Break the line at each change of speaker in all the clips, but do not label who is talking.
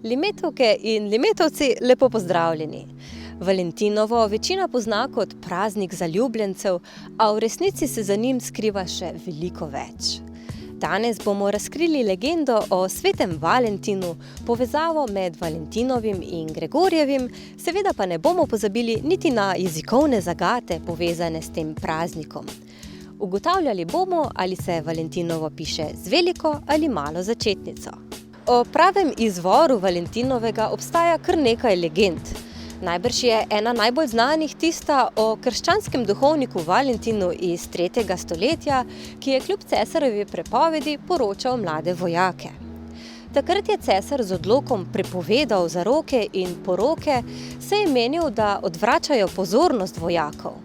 Limetovke in limetovci, lepo pozdravljeni. Valentinovo večina pozna kot praznik zaljubljencev, a v resnici se za njim skriva še veliko več. Danes bomo razkrili legendo o svetem Valentinu, povezavo med Valentinovim in Gregorjevim, seveda pa ne bomo pozabili niti na jezikovne zagate povezane s tem praznikom. Ugotavljali bomo, ali se Valentinovo piše z veliko ali malo začetnico. O pravem izvoru Valentinovega obstaja kar nekaj legend. Najbrž je ena najbolj znanih tista o krščanskem duhovniku Valentinu iz 3. stoletja, ki je kljub cesarjevi prepovedi poročal mlade vojake. Takrat je cesar z odlokom prepovedal zaroke in poroke, saj je menil, da odvračajo pozornost vojakov.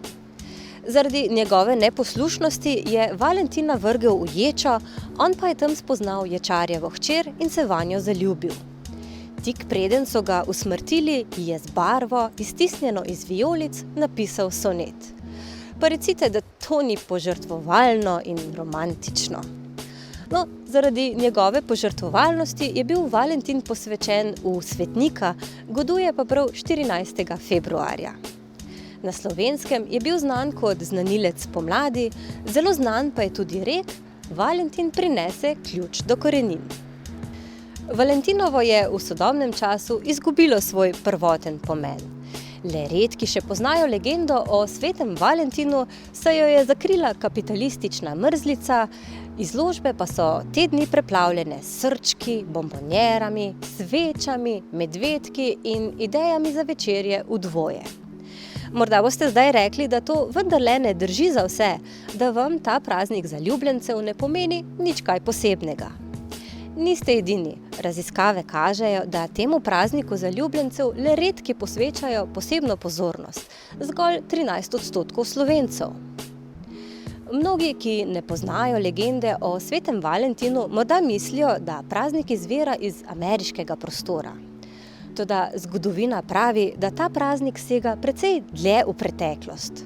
Zaradi njegove neposlušnosti je Valentina vrgel v ječo, on pa je tam spoznal ječarjevo hčer in se vanjo zaljubil. Tik preden so ga usmrtili, je z barvo, iztisnjeno iz vijolic, napisal sonet. Pa recite, da to ni požrtvovalno in romantično. No, zaradi njegove požrtvovalnosti je bil Valentin posvečen v svetnika, goduje pa prav 14. februarja. Na Slovenskem je bil znan kot znanilec pomladi, zelo znan pa je tudi rek: Valentin prinese ključ do korenin. Valentinovo je v sodobnem času izgubilo svoj prvoten pomen. Le redki še poznajo legendo o svetem Valentinu, saj jo je zakrila kapitalistična mrzlica, izložbe pa so te dni preplavljene s srčki, bombonjerami, svečami, medvedki in idejami za večerje v dvoje. Morda boste zdaj rekli, da to vendarle ne drži za vse, da vam ta praznik zaljubljencev ne pomeni nič kaj posebnega. Niste edini. Raziskave kažejo, da temu prazniku zaljubljencev le redki posvečajo posebno pozornost, zgolj 13% Slovencev. Mnogi, ki ne poznajo legende o svetem Valentinu, morda mislijo, da praznik izvira iz ameriškega prostora. Toda zgodovina pravi, da ta praznik sega precej dlje v preteklost.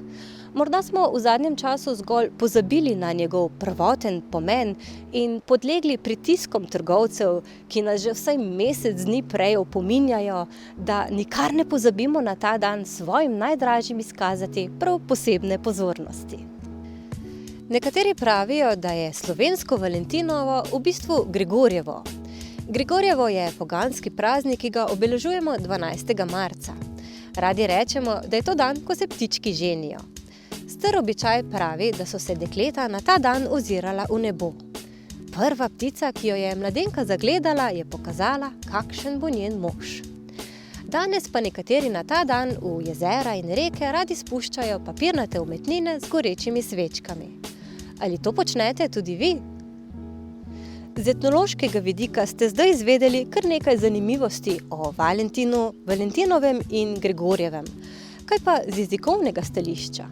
Morda smo v zadnjem času zgolj pozabili na njegov prvoten pomen in podlegli pritiskom trgovcev, ki nas že vsaj mesec dni prej opominjajo, da nikar ne pozabimo na ta dan svojim najdražjim izkazati prav posebne pozornosti. Nekateri pravijo, da je slovensko Valentinovo v bistvu Gregorjevo. Gregorjevo je poganski praznik, ki ga obeležujemo 12. marca. Radi rečemo, da je to dan, ko se ptički ženijo. Star običaj pravi, da so se dekleta na ta dan ozirala v nebo. Prva ptica, ki jo je mladenka zagledala, je pokazala, kakšen bo njen mož. Danes pa nekateri na ta dan v jezera in reke radi spuščajo papirnate umetnine z gorečimi svečkami. Ali to počnete tudi vi? Z etnološkega vidika ste zdaj izvedeli kar nekaj zanimivosti o Valentinu, Valentinovem in Gregorjevem. Kaj pa z jezikovnega stališča?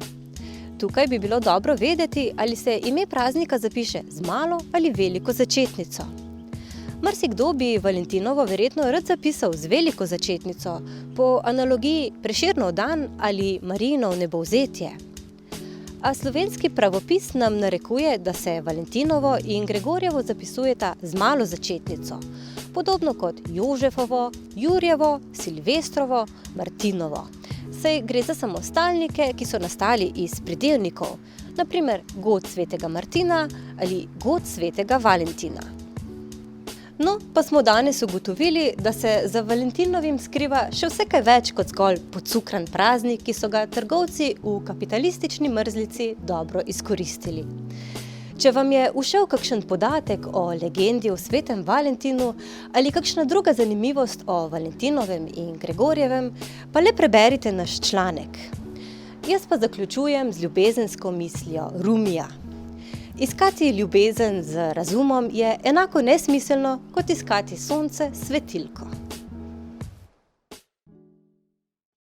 Tukaj bi bilo dobro vedeti, ali se ime praznika zapiše z malo ali veliko začetnico. Marsikdo bi Valentinovo verjetno rad zapisal z veliko začetnico, po analogiji Prešernov dan ali Marijino vnebovzetje. A slovenski pravopis nam narekuje, da se Valentinovo in Gregorjevo zapisujeta z malo začetnico, podobno kot Jožefovo, Jurjevo, Silvestrovo, Martinovo. Saj gre za samostalnike, ki so nastali iz pridevnikov, na primer god svetega Martina ali god svetega Valentina. No, pa smo danes ugotovili, da se za Valentinovim skriva še vse kaj več kot zgolj pocukran praznik, ki so ga trgovci v kapitalistični mrzlici dobro izkoristili. Če vam je ušel kakšen podatek o legendi o svetem Valentinu ali kakšna druga zanimivost o Valentinovem in Gregorjevem, pa le preberite naš članek. Jaz pa zaključujem z ljubezensko mislijo Rumija. Iskati ljubezen z razumom je enako nesmiselno, kot iskati sonce s svetilko.